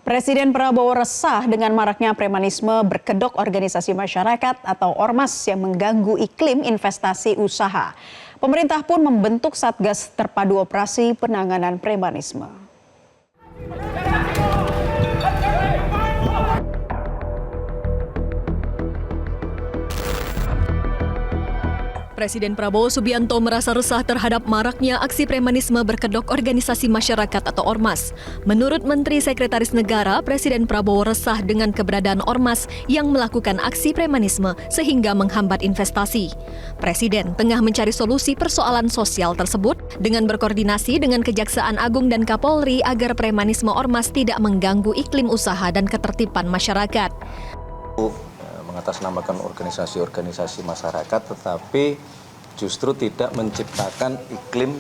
Presiden Prabowo resah dengan maraknya premanisme berkedok organisasi masyarakat atau ormas yang mengganggu iklim investasi usaha. Pemerintah pun membentuk Satgas Terpadu Operasi Penanganan Premanisme. Presiden Prabowo Subianto merasa resah terhadap maraknya aksi premanisme berkedok organisasi masyarakat atau ormas. Menurut Menteri Sekretaris Negara, Presiden Prabowo resah dengan keberadaan ormas yang melakukan aksi premanisme sehingga menghambat investasi. Presiden tengah mencari solusi persoalan sosial tersebut dengan berkoordinasi dengan Kejaksaan Agung dan Kapolri agar premanisme ormas tidak mengganggu iklim usaha dan ketertiban masyarakat. Mengatasnamakan organisasi-organisasi masyarakat, tetapi justru tidak menciptakan iklim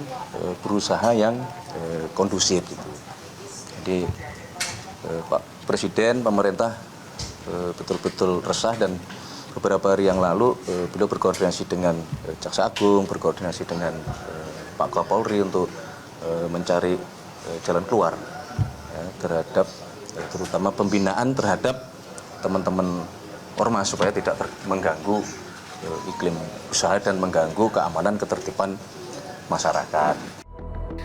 berusaha yang kondusif. Jadi Pak Presiden, pemerintah betul-betul resah, dan beberapa hari yang lalu beliau berkoordinasi dengan Jaksa Agung, berkoordinasi dengan Pak Kapolri untuk mencari jalan keluar terhadap terutama pembinaan terhadap teman-teman ormas supaya tidak mengganggu iklim usaha dan mengganggu keamanan ketertiban masyarakat.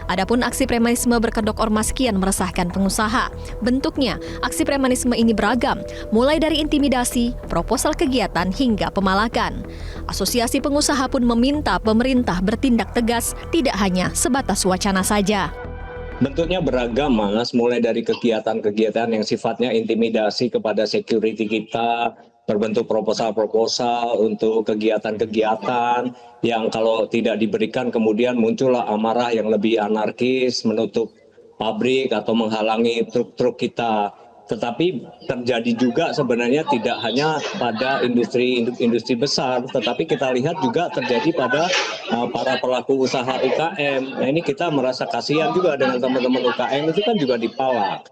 Adapun aksi premanisme berkedok ormas kian meresahkan pengusaha. Bentuknya, aksi premanisme ini beragam, mulai dari intimidasi, proposal kegiatan, hingga pemalakan. Asosiasi pengusaha pun meminta pemerintah bertindak tegas, tidak hanya sebatas wacana saja. Bentuknya beragam, Mas, mulai dari kegiatan-kegiatan yang sifatnya intimidasi kepada security kita, berbentuk proposal-proposal untuk kegiatan-kegiatan yang kalau tidak diberikan kemudian muncullah amarah yang lebih anarkis, menutup pabrik atau menghalangi truk-truk kita. Tetapi terjadi juga sebenarnya tidak hanya pada industri besar, tetapi kita lihat juga terjadi pada para pelaku usaha UKM. Nah, ini kita merasa kasihan juga dengan teman-teman UKM, itu kan juga dipalak.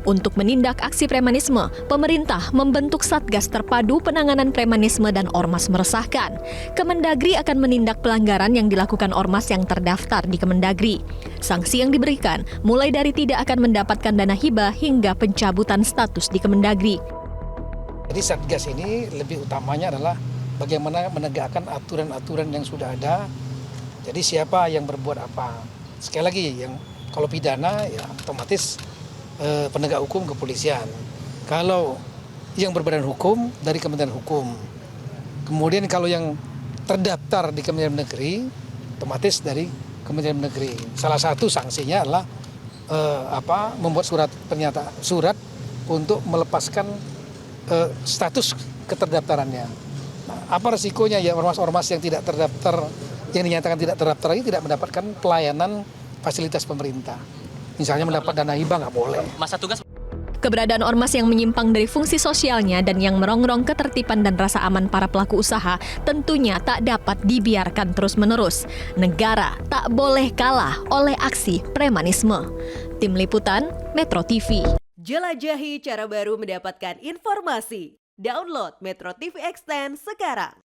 Untuk menindak aksi premanisme, pemerintah membentuk Satgas Terpadu Penanganan Premanisme dan Ormas Meresahkan. Kemendagri akan menindak pelanggaran yang dilakukan ormas yang terdaftar di Kemendagri. Sanksi yang diberikan mulai dari tidak akan mendapatkan dana hibah hingga pencabutan status di Kemendagri. Jadi Satgas ini lebih utamanya adalah bagaimana menegakkan aturan-aturan yang sudah ada. Jadi siapa yang berbuat apa. Sekali lagi, yang kalau pidana ya otomatis penegak hukum kepolisian. Kalau yang berbadan hukum dari Kementerian Hukum. Kemudian kalau yang terdaftar di Kementerian Negeri, otomatis dari Kementerian Negeri. Salah satu sanksinya adalah membuat surat untuk melepaskan status keterdaftarannya. Nah, apa resikonya ya ormas-ormas yang tidak terdaftar, yang dinyatakan tidak terdaftar ini tidak mendapatkan pelayanan fasilitas pemerintah. Misalnya mendapat dana hibah nggak boleh. Masa tugas. Keberadaan ormas yang menyimpang dari fungsi sosialnya dan yang merongrong ketertiban dan rasa aman para pelaku usaha tentunya tak dapat dibiarkan terus-menerus. Negara tak boleh kalah oleh aksi premanisme. Tim Liputan, Metro TV. Jelajahi cara baru mendapatkan informasi. Download Metro TV Extend sekarang.